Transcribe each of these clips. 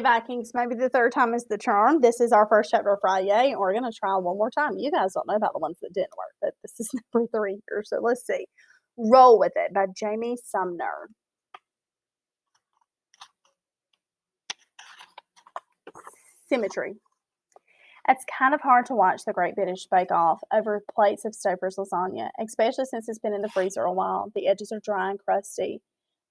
Vikings, maybe the third time is the charm. This is our first chapter of Friday, and we're going to try one more time. You guys don't know about the ones that didn't work, but this is number 3 here. So let's see. Roll with It by Jamie Sumner. Symmetry. It's kind of hard to watch the Great British Bake Off over plates of Stouffer's lasagna, especially since it's been in the freezer a while. The edges are dry and crusty.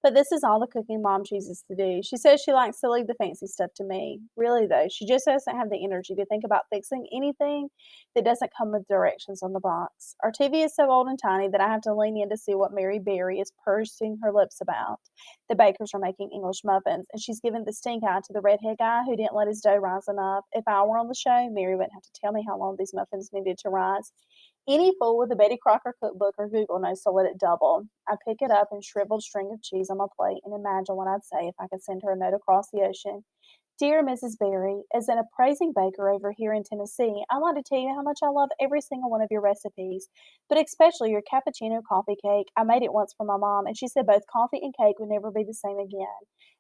But this is all the cooking Mom chooses to do. She says she likes to leave the fancy stuff to me. Really, though, she just doesn't have the energy to think about fixing anything that doesn't come with directions on the box. Our TV is so old and tiny that I have to lean in to see what Mary Berry is pursing her lips about. The bakers are making English muffins, and she's given the stink eye to the redhead guy who didn't let his dough rise enough. If I were on the show, Mary wouldn't have to tell me how long these muffins needed to rise. Any fool with a Betty Crocker cookbook or Google knows to let it double. I pick it up and shriveled string of cheese on my plate and imagine what I'd say if I could send her a note across the ocean. Dear Mrs. Berry, as an appraising baker over here in Tennessee, I want to tell you how much I love every single one of your recipes, but especially your cappuccino coffee cake. I made it once for my mom, and she said both coffee and cake would never be the same again.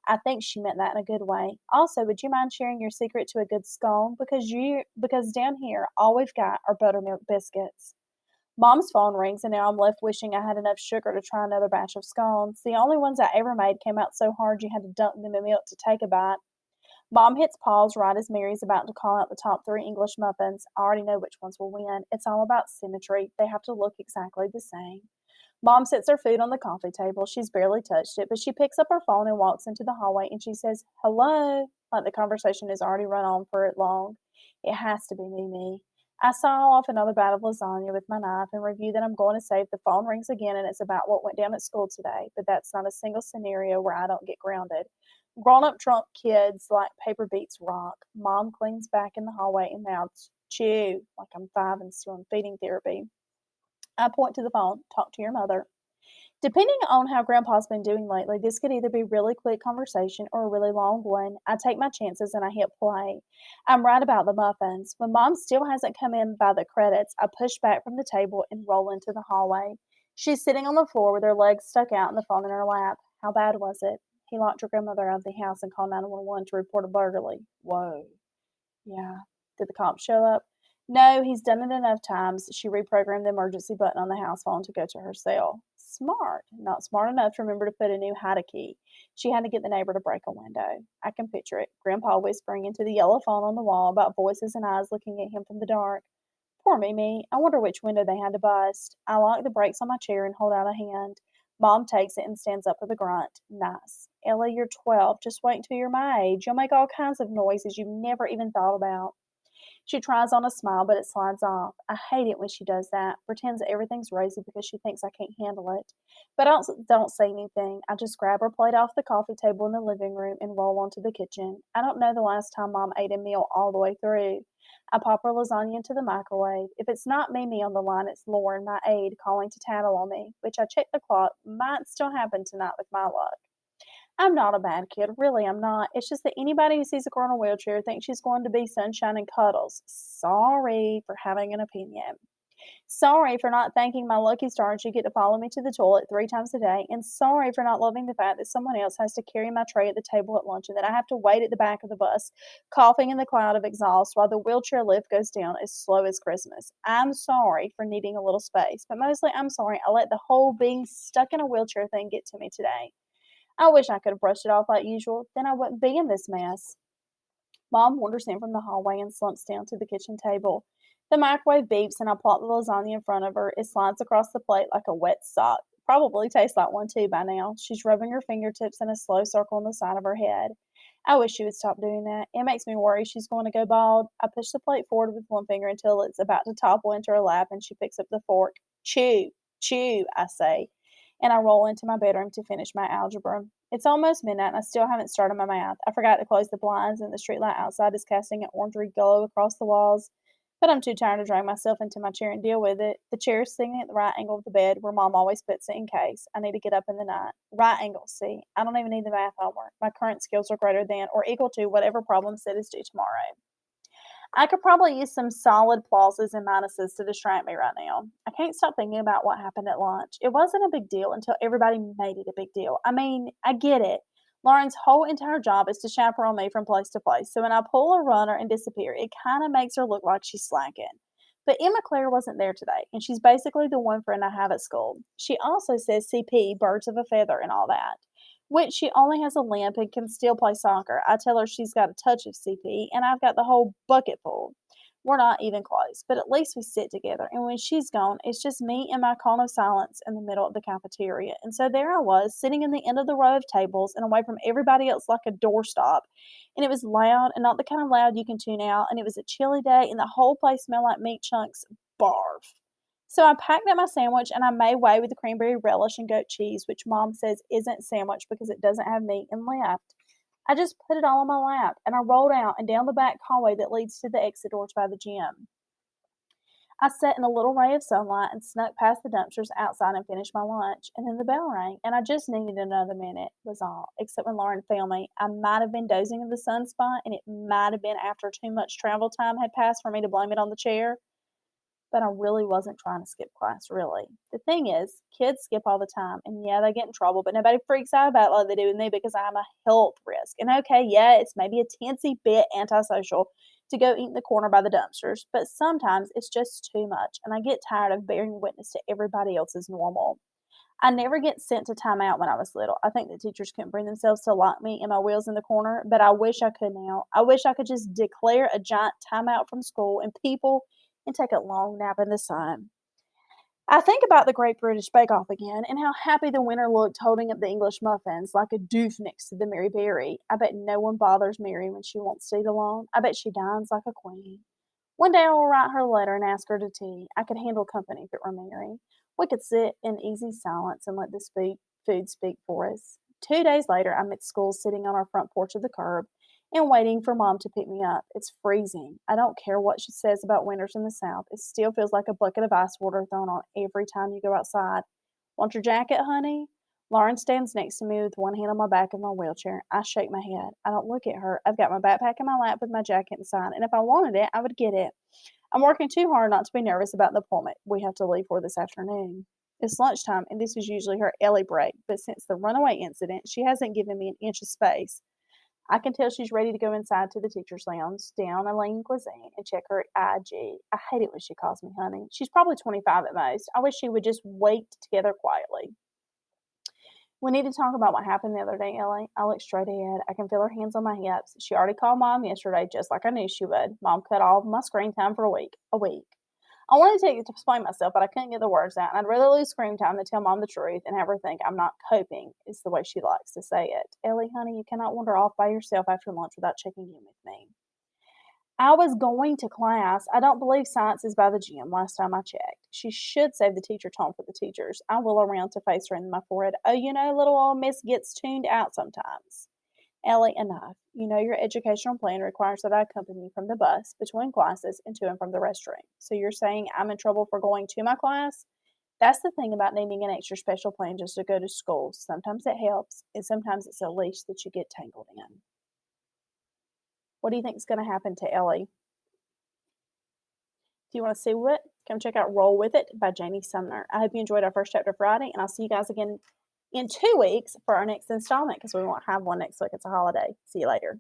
I think she meant that in a good way. Also, would you mind sharing your secret to a good scone? Because down here, all we've got are buttermilk biscuits. Mom's phone rings, and now I'm left wishing I had enough sugar to try another batch of scones. The only ones I ever made came out so hard you had to dunk them in milk to take a bite. Mom hits pause right as Mary's about to call out the top 3 English muffins. I already know which ones will win. It's all about symmetry. They have to look exactly the same. Mom sets her food on the coffee table. She's barely touched it, but she picks up her phone and walks into the hallway and she says, "Hello," like the conversation has already run on for it long. It has to be Mimi. I saw off another bite of lasagna with my knife and review that I'm going to save. The phone rings again and it's about what went down at school today, but that's not a single scenario where I don't get grounded. Grown up drunk kids like paper beats rock. Mom cleans back in the hallway and mouths, "Chew," like I'm 5 and still in feeding therapy. I point to the phone, talk to your mother. Depending on how Grandpa's been doing lately, this could either be a really quick conversation or a really long one. I take my chances and I hit play. I'm right about the muffins. When Mom still hasn't come in by the credits, I push back from the table and roll into the hallway. She's sitting on the floor with her legs stuck out and the phone in her lap. How bad was it? He locked your grandmother out of the house and called 911 to report a burglary. Whoa. Yeah. Did the cops show up? No, he's done it enough times. She reprogrammed the emergency button on the house phone to go to her cell. Smart. Not smart enough to remember to put a new hide key. She had to get the neighbor to break a window. I can picture it. Grandpa whispering into the yellow phone on the wall about voices and eyes looking at him from the dark. Poor Mimi. I wonder which window they had to bust. I lock the brakes on my chair and hold out a hand. Mom takes it and stands up with a grunt. Nice. Ellie, you're 12. Just wait until you're my age. You'll make all kinds of noises you've never even thought about. She tries on a smile, but it slides off. I hate it when she does that, pretends everything's rosy because she thinks I can't handle it. But I don't say anything. I just grab her plate off the coffee table in the living room and roll onto the kitchen. I don't know the last time Mom ate a meal all the way through. I pop her lasagna into the microwave. If it's not Mimi on the line, it's Lauren, my aide, calling to tattle on me, which I check the clock. Might still happen tonight with my luck. I'm not a bad kid, really, I'm not. It's just that anybody who sees a girl in a wheelchair thinks she's going to be sunshine and cuddles. Sorry for having an opinion. Sorry for not thanking my lucky stars you get to follow me to the toilet 3 times a day. And sorry for not loving the fact that someone else has to carry my tray at the table at lunch and that I have to wait at the back of the bus, coughing in the cloud of exhaust while the wheelchair lift goes down as slow as Christmas. I'm sorry for needing a little space, but mostly I'm sorry I let the whole being stuck in a wheelchair thing get to me today. I wish I could have brushed it off like usual, then I wouldn't be in this mess. Mom wanders in from the hallway and slumps down to the kitchen table. The microwave beeps and I plop the lasagna in front of her. It slides across the plate like a wet sock. Probably tastes like one too by now. She's rubbing her fingertips in a slow circle on the side of her head. I wish she would stop doing that. It makes me worry she's going to go bald. I push the plate forward with one finger until it's about to topple into her lap and she picks up the fork. Chew, chew, I say, and I roll into my bedroom to finish my algebra. It's almost midnight and I still haven't started my math. I forgot to close the blinds and the streetlight outside is casting an orangery glow across the walls. But I'm too tired to drag myself into my chair and deal with it. The chair is sitting at the right angle of the bed where Mom always puts it in case I need to get up in the night. Right angle, see? I don't even need the math homework. My current skills are greater than or equal to whatever problem set is due tomorrow. I could probably use some solid pluses and minuses to distract me right now. I can't stop thinking about what happened at lunch. It wasn't a big deal until everybody made it a big deal. I mean, I get it. Lauren's whole entire job is to chaperone me from place to place, so when I pull a runner and disappear, it kind of makes her look like she's slacking. But Emma Claire wasn't there today, and she's basically the one friend I have at school. She also says CP, birds of a feather, and all that, which she only has a limp and can still play soccer. I tell her she's got a touch of CP, and I've got the whole bucket full. We're not even close, but at least we sit together. And when she's gone, it's just me and my cone of silence in the middle of the cafeteria. And so there I was, sitting in the end of the row of tables and away from everybody else like a doorstop. And it was loud and not the kind of loud you can tune out. And it was a chilly day, and the whole place smelled like meat chunks. Barf. So I packed up my sandwich and I made way with the cranberry relish and goat cheese, which mom says isn't sandwich because it doesn't have meat and left. I just put it all on my lap, and I rolled out and down the back hallway that leads to the exit doors by the gym. I sat in a little ray of sunlight and snuck past the dumpsters outside and finished my lunch. And then the bell rang, and I just needed another minute, was all. Except when Lauren found me, I might have been dozing in the sunspot, and it might have been after too much travel time had passed for me to blame it on the chair. But I really wasn't trying to skip class, really. The thing is, kids skip all the time, and yeah, they get in trouble, but nobody freaks out about it like they do with me because I'm a health risk. And okay, yeah, it's maybe a teensy bit antisocial to go eat in the corner by the dumpsters, but sometimes it's just too much, and I get tired of bearing witness to everybody else's normal. I never get sent to timeout when I was little. I think the teachers couldn't bring themselves to lock me and my wheels in the corner, but I wish I could now. I wish I could just declare a giant timeout from school and take a long nap in the sun. I think about the Great British Bake Off again and how happy the winner looked holding up the English muffins like a doof next to the Mary Berry. I bet no one bothers Mary when she wants to eat alone. I bet she dines like a queen. One day I will write her a letter and ask her to tea. I could handle company if it were Mary. We could sit in easy silence and let the food speak for us. 2 days later, I'm at school sitting on our front porch of the curb and waiting for mom to pick me up. It's freezing. I don't care what she says about winters in the South. It still feels like a bucket of ice water thrown on every time you go outside. Want your jacket, honey? Lauren stands next to me with one hand on my back of my wheelchair. I shake my head. I don't look at her. I've got my backpack in my lap with my jacket inside, and if I wanted it, I would get it. I'm working too hard not to be nervous about the appointment we have to leave for this afternoon. It's lunchtime, and this is usually her Ellie break, but since the runaway incident, she hasn't given me an inch of space. I can tell she's ready to go inside to the teacher's lounge, down a lean cuisine, and check her IG. I hate it when she calls me honey. She's probably 25 at most. I wish she would just wait together quietly. We need to talk about what happened the other day, Ellie. I look straight ahead. I can feel her hands on my hips. She already called mom yesterday, just like I knew she would. Mom cut off my screen time for a week. A week. I wanted to take it to explain myself, but I couldn't get the words out. And I'd rather lose screen time than tell mom the truth and have her think I'm not coping, is the way she likes to say it. Ellie, honey, you cannot wander off by yourself after lunch without checking in with me. I was going to class. I don't believe science is by the gym last time I checked. She should save the teacher tone for the teachers. I will around to face her in my forehead. Oh, little old miss gets tuned out sometimes. Ellie, enough. You know your educational plan requires that I accompany you from the bus, between classes, and to and from the restroom. So you're saying I'm in trouble for going to my class? That's the thing about needing an extra special plan just to go to school. Sometimes it helps, and sometimes it's a leash that you get tangled in. What do you think is going to happen to Ellie? If you want to see what, come check out Roll With It by Janie Sumner. I hope you enjoyed our first chapter Friday, and I'll see you guys again in 2 weeks for our next installment because we won't have one next week. It's a holiday. See you later.